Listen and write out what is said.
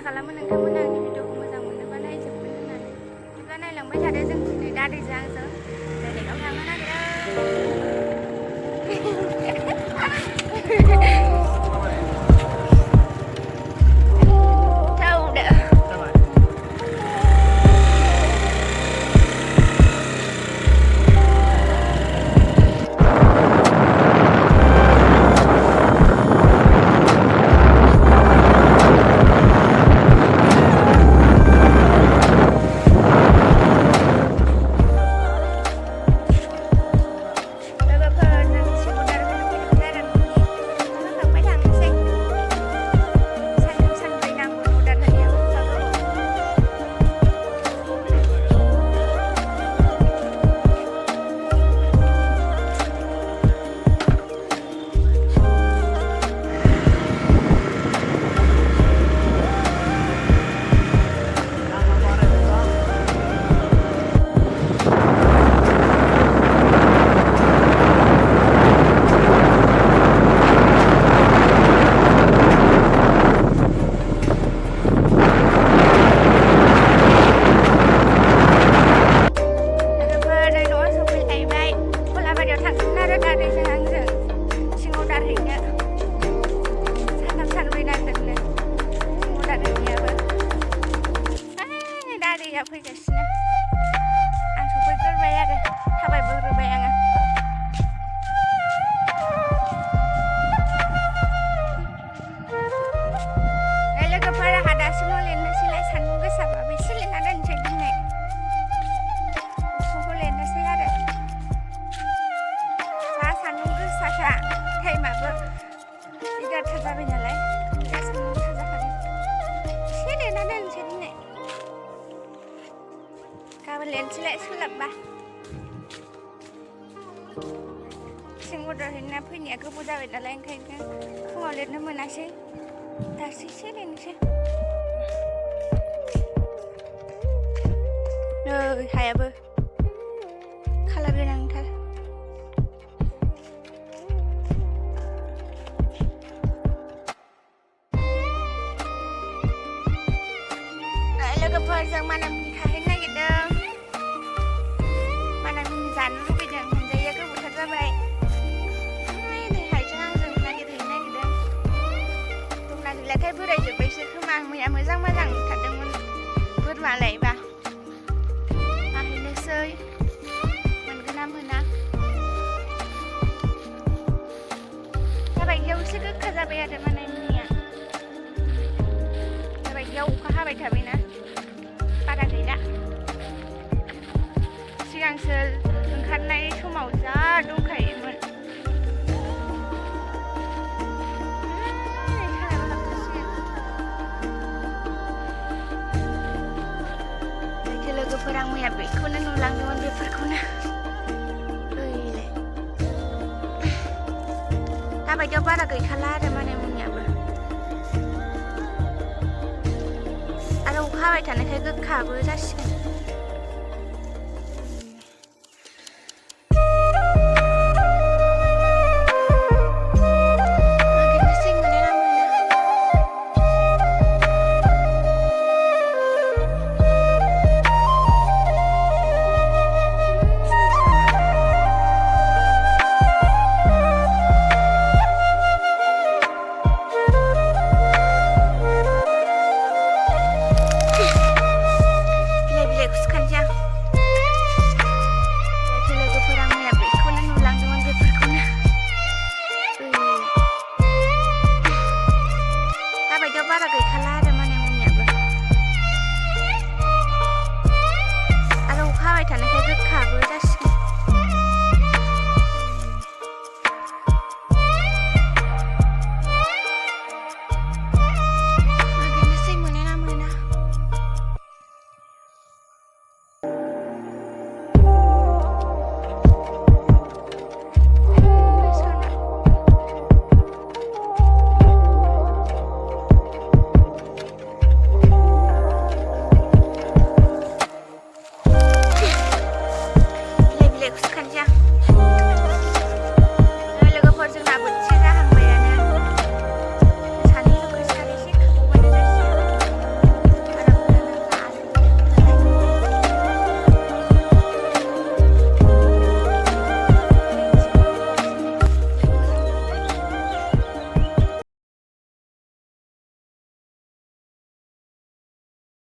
खालामो नोंथांमोना आंनि भिडिअखौ मोजां मोनोबा नायजोबगोन होननानै। बिदिब्ला नायलांबाय थादो। जों दिनै दादैजों आंजों बेलेगाव थांनो नागिरदों। फैगासिनो आं सफैग्रोबाय आरो थाबायबोग्रोबाय आङो। लोगोफोर आंहा दासिम न' लिरनोसैलाय सान्दुं गोसाबाबो एसे लिरना दोनसै दिनै उसुंखौ लिरनोसै आरो जा सान्दुं गोसाखा टाइमाबो 11ता जाबाय नालाय सान्दुं गोसा जाखादों एसे लिरना दोनसै दिनै गाबोन लिरनोसैलाय सोलाबबा। सिं अर्डार हैना फैनाया गोबाव जाबाय नालाय ओंखायनो फुङाव लिरनो मोनासै दासो एसे लिरनोसै। नै हायाबो खालार गोनांथार। लोगोफोर जों मानामुनि खाहैनो नागिरदों। मानामुनि जानो लुबैदों मोनजायैया गोबावथार जाबाय। नै हायजों आंजों नागिरहैनो नागिरदों। दंना गैलाथाय बोरायजोब्बायसो खोमा। मैया मोजां मोजां नुथारदोंमोन बोरमा लायबा। आहैनोसै मोनगोन ना मोना। दाबायदियाव एसे गोखा जाबाय आरो मानामुनिया। दाबायदियाव अखा हाबाय थाबायना बारा गैला। सिगांसो ओंखारनाय समाव जा दंखायोमोन। लोगोफोर आं मैया बेखौनो नुलांदोंमोन बेफोरखौनो। दाबायदियाव बारा गैखाला आरो मानामुनियाबो। आरो अखा हाबाय थानायखाय गोखाबो जासिगोन।